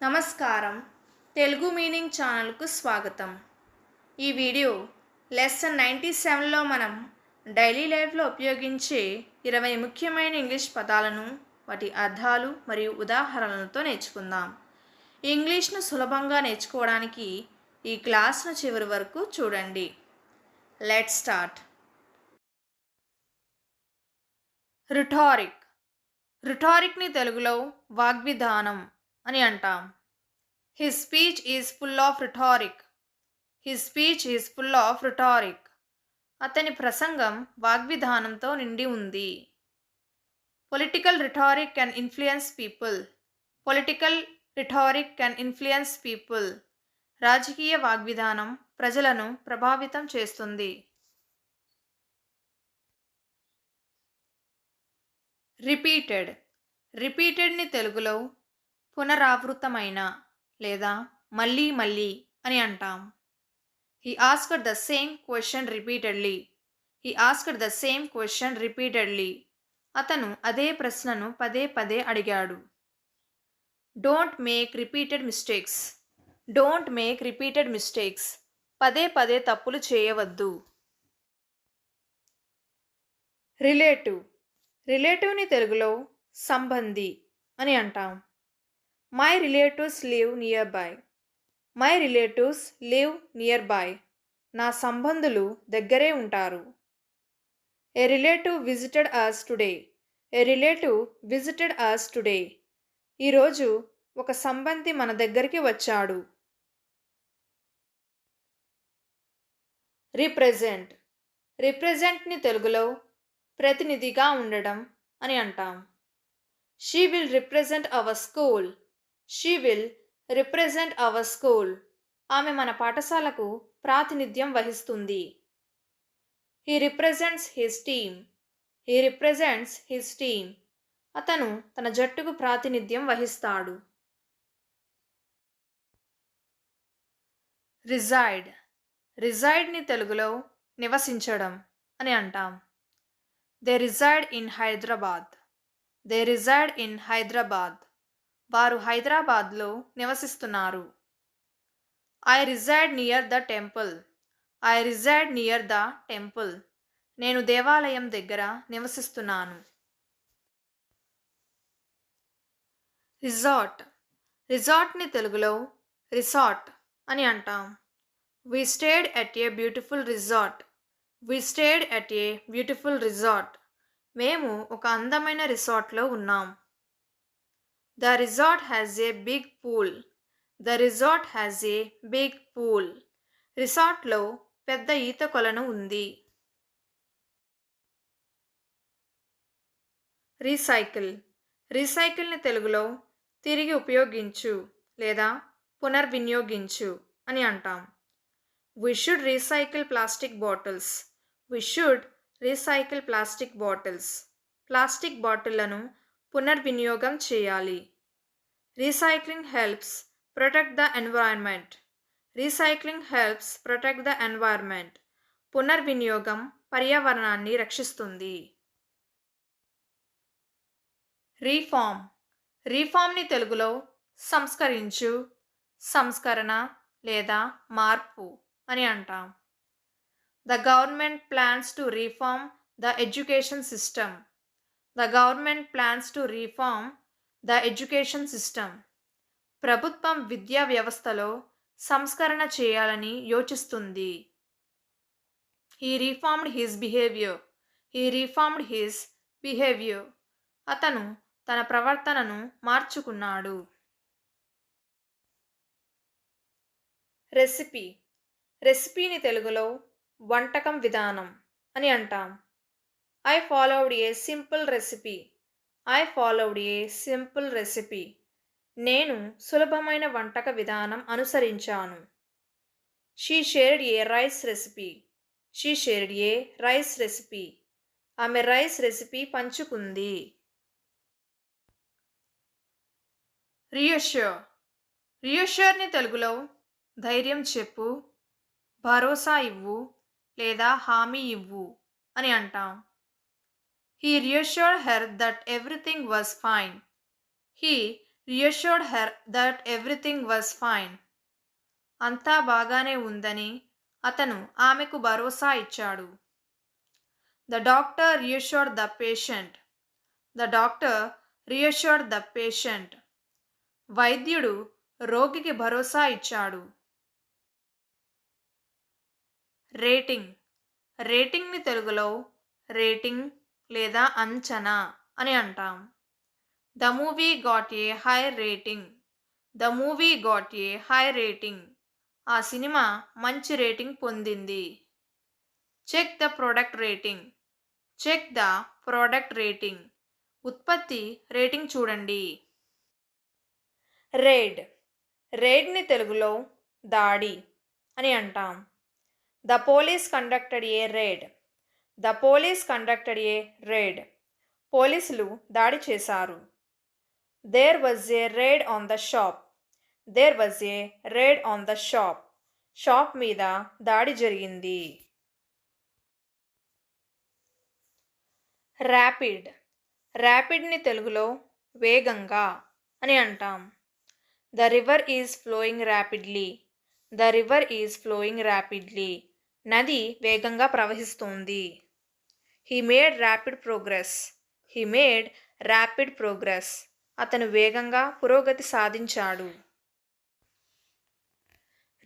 నమస్కారం. తెలుగు మీనింగ్ ఛానల్కు స్వాగతం. ఈ వీడియో లెసన్ 97లో మనం డైలీ లైఫ్లో ఉపయోగించే 20 ముఖ్యమైన ఇంగ్లీష్ పదాలను, వాటి అర్థాలు మరియు ఉదాహరణలతో నేర్చుకుందాం. ఇంగ్లీష్ను సులభంగా నేర్చుకోవడానికి ఈ క్లాస్ను చివరి వరకు చూడండి. Let's start. రిటారిక్. రిటారిక్ని తెలుగులో వాగ్విధానం అని అంటాం. His speech is full of rhetoric. His speech is full of rhetoric. అతని ప్రసంగం వాగ్విధానంతో నిండి ఉంది. Political rhetoric can influence people. Political rhetoric can influence people. రాజకీయ వాగ్విధానం ప్రజలను ప్రభావితం చేస్తుంది. రిపీటెడ్. రిపీటెడ్ని తెలుగులో పునరావృతమైన లేదా మళ్ళీ మళ్ళీ అని అంటాం. He asked the same question repeatedly. He asked the same question repeatedly. అతను అదే ప్రశ్నను పదే పదే అడిగాడు. Don't make repeated mistakes. Don't make repeated mistakes. పదే పదే తప్పులు చేయవద్దు. రిలేటివ్. రిలేటివ్ని తెలుగులో సంబంధి అని అంటాం. My relatives live nearby. My relatives live nearby. నా సంబంధులు దగ్గరే ఉంటారు. A relative visited us today. A relative visited us today. ఈరోజు ఒక సంబంధి మన దగ్గరికి వచ్చాడు. రిప్రజెంట్. రిప్రజెంట్ని తెలుగులో ప్రతినిధిగా ఉండడం అని అంటాం. She will represent our school. She will represent our school. ఆమె మన పాఠశాలకు ప్రాతినిధ్యం వహిస్తుంది. He represents his team. He represents his team. అతను తన జట్టుకు ప్రాతినిధ్యం వహిస్తాడు. రిజైడ్. రిజైడ్ని తెలుగులో నివసించడం అని అంటాం. They reside in Hyderabad. They reside in Hyderabad. వారు హైదరాబాద్లో నివసిస్తున్నారు. I reside near the temple. I reside near the temple. నేను దేవాలయం దగ్గర నివసిస్తున్నాను. రిసార్ట్. రిసార్ట్ని తెలుగులో రిసార్ట్ అని అంటాం. We stayed at a beautiful resort. We stayed at a beautiful resort. మేము ఒక అందమైన రిసార్ట్లో ఉన్నాం. The resort has a big pool. The resort has a big pool. రిసార్ట్లో పెద్ద ఈత కొలను ఉంది. రీసైకిల్. రీసైకిల్ని తెలుగులో తిరిగి ఉపయోగించు లేదా పునర్వినియోగించు అని అంటాం. We should recycle plastic bottles. We should recycle plastic bottles. Plastic బాటిళ్లను పునర్వినియోగం చేయాలి. Recycling helps protect the environment. Recycling helps protect the environment. పునర్వినియోగం పర్యావరణాన్ని రక్షిస్తుంది. రీఫార్మ్. రీఫార్మ్ని తెలుగులో సంస్కరించు, సంస్కరణ లేదా మార్పు అని అంటాం. The government plans to reform the education system. The government plans to reform the education system. ప్రభుత్వం విద్యా వ్యవస్థలో సంస్కరణ చేయాలని యోచిస్తుంది. He reformed his behavior. He reformed his behavior. అతను తన ప్రవర్తనను మార్చుకున్నాడు. రెసిపీ. రెసిపీని తెలుగులో వంటకం విధానం అని అంటాం. I followed a simple recipe. I followed a simple recipe. నేను సులభమైన వంటక విధానం అనుసరించాను. She shared a rice recipe. She shared a rice recipe. ఆమె రైస్ రెసిపీ పంచుకుంది. రియాష్యూర్. రియాష్యూర్ని తెలుగులో ధైర్యం చెప్పు, భరోసా ఇవ్వు లేదా హామీ ఇవ్వు అని అంటాం. He reassured her that everything was fine. He reassured her that everything was fine. అంతా బాగానే ఉందని అతను ఆమెకు భరోసా ఇచ్చాడు. The doctor reassured the patient. The doctor reassured the patient. వైద్యుడు రోగికి భరోసా ఇచ్చాడు. రేటింగ్. రేటింగ్ని తెలుగులో రేటింగ్ లేదా అంచనా అని అంటాం. The movie got a high rating. The movie got a high rating. ఆ సినిమా మంచి రేటింగ్ పొందింది. Check the product rating. Check the product rating. ఉత్పత్తి రేటింగ్ చూడండి. రేడ్. రేడ్ని తెలుగులో దాడి అని అంటాం. The police conducted a raid. The police conducted a raid. పోలీసులు దాడి చేశారు. There was a raid on the shop. There was a raid on the shop. Shop మీద దాడి జరిగింది. ర్యాపిడ్. ర్యాపిడ్ని తెలుగులో వేగంగా అని అంటాం. The river is flowing rapidly. The river is flowing rapidly. నది వేగంగా ప్రవహిస్తోంది. He made rapid progress. He made rapid progress. అతను వేగంగా పురోగతి సాధించాడు.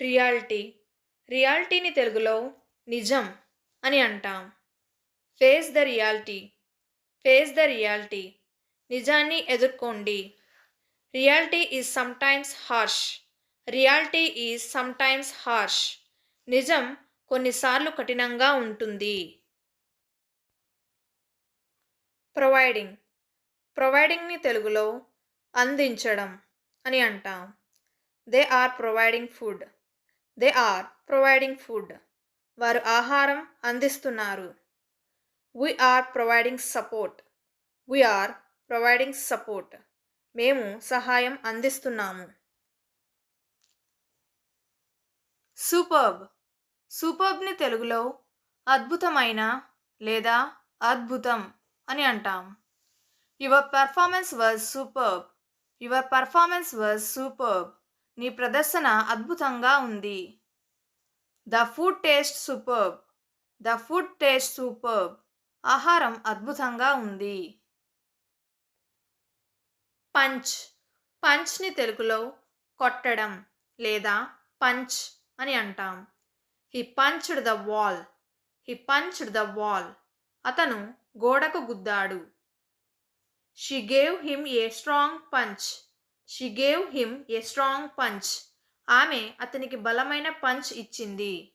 రియాలిటీ. రియాలిటీని తెలుగులో నిజం అని అంటాం. Face the reality. Face the reality. నిజాన్ని ఎదుర్కోండి. Reality is sometimes harsh. Reality is sometimes harsh. నిజం కొన్నిసార్లు కఠినంగా ఉంటుంది. ప్రొవైడింగ్. ప్రొవైడింగ్ని తెలుగులో అందించడం అని అంటాం. They are providing food. They are providing food. వారు ఆహారం అందిస్తున్నారు. We are providing support. We are providing support. మేము సహాయం అందిస్తున్నాము. సూపర్బ్. సూపర్బ్ని తెలుగులో అద్భుతమైన లేదా అద్భుతం అని అంటాం. Your performance was superb. Your performance was superb. నీ ప్రదర్శన అద్భుతంగా ఉంది. The food taste superb. The food taste superb. ఆహారం అద్భుతంగా ఉంది. పంచ్. పంచ్ని తెలుగులో కొట్టడం లేదా పంచ్ అని అంటాం. He punched the wall. He punched the wall. అతను గోడకు గుద్దాడు. She gave him a strong punch. She gave him a strong punch. ఆమె అతనికి బలమైన పంచ్ ఇచ్చింది.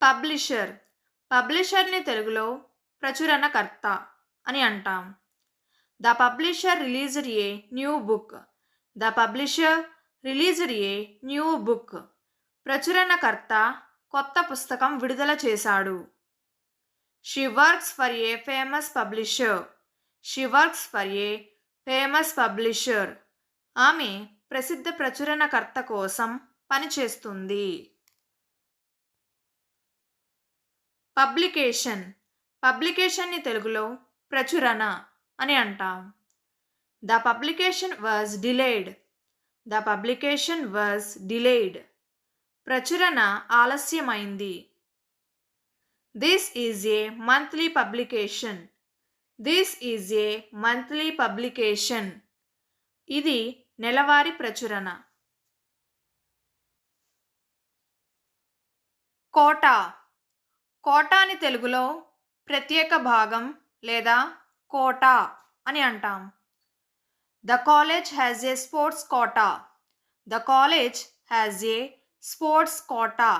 పబ్లిషర్. పబ్లిషర్ని తెలుగులో ప్రచురణకర్త అని అంటాం. The publisher released a new book. The publisher released a new book. ప్రచురణకర్త కొత్త పుస్తకం విడుదల చేశాడు. She works for a famous publisher. She works for a famous publisher. ఆమె ప్రసిద్ధ ప్రచురణకర్త కోసం పనిచేస్తుంది. పబ్లికేషన్. పబ్లికేషన్ని తెలుగులో ప్రచురణ అని అంటాం. The publication was delayed. The publication was delayed. ప్రచురణ ఆలస్యమైంది. This is a monthly publication. This is a monthly publication. ఇది నెలవారీ ప్రచురణ. కోటా. కోటాని తెలుగులో ప్రత్యేక భాగం లేదా కోటా అని అంటాం. The college has a sports quota. The college has a sports quota.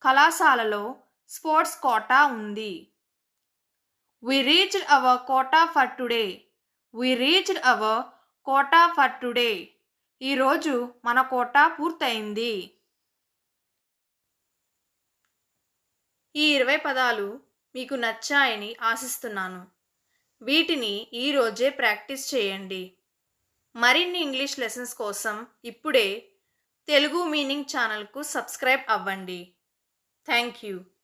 కళాశాలలో స్పోర్ట్స్ కోటా ఉంది. We reached our quota for today. We reached our quota for today. ఈరోజు మన కోటా పూర్తయింది. ఈ 20 పదాలు మీకు నచ్చాయని ఆశిస్తున్నాను. వీటిని ఈరోజే ప్రాక్టీస్ చేయండి. మరిన్ని ఇంగ్లీష్ లెసన్స్ కోసం ఇప్పుడే తెలుగు మీనింగ్ ఛానల్కు సబ్స్క్రైబ్ అవ్వండి. Thank you.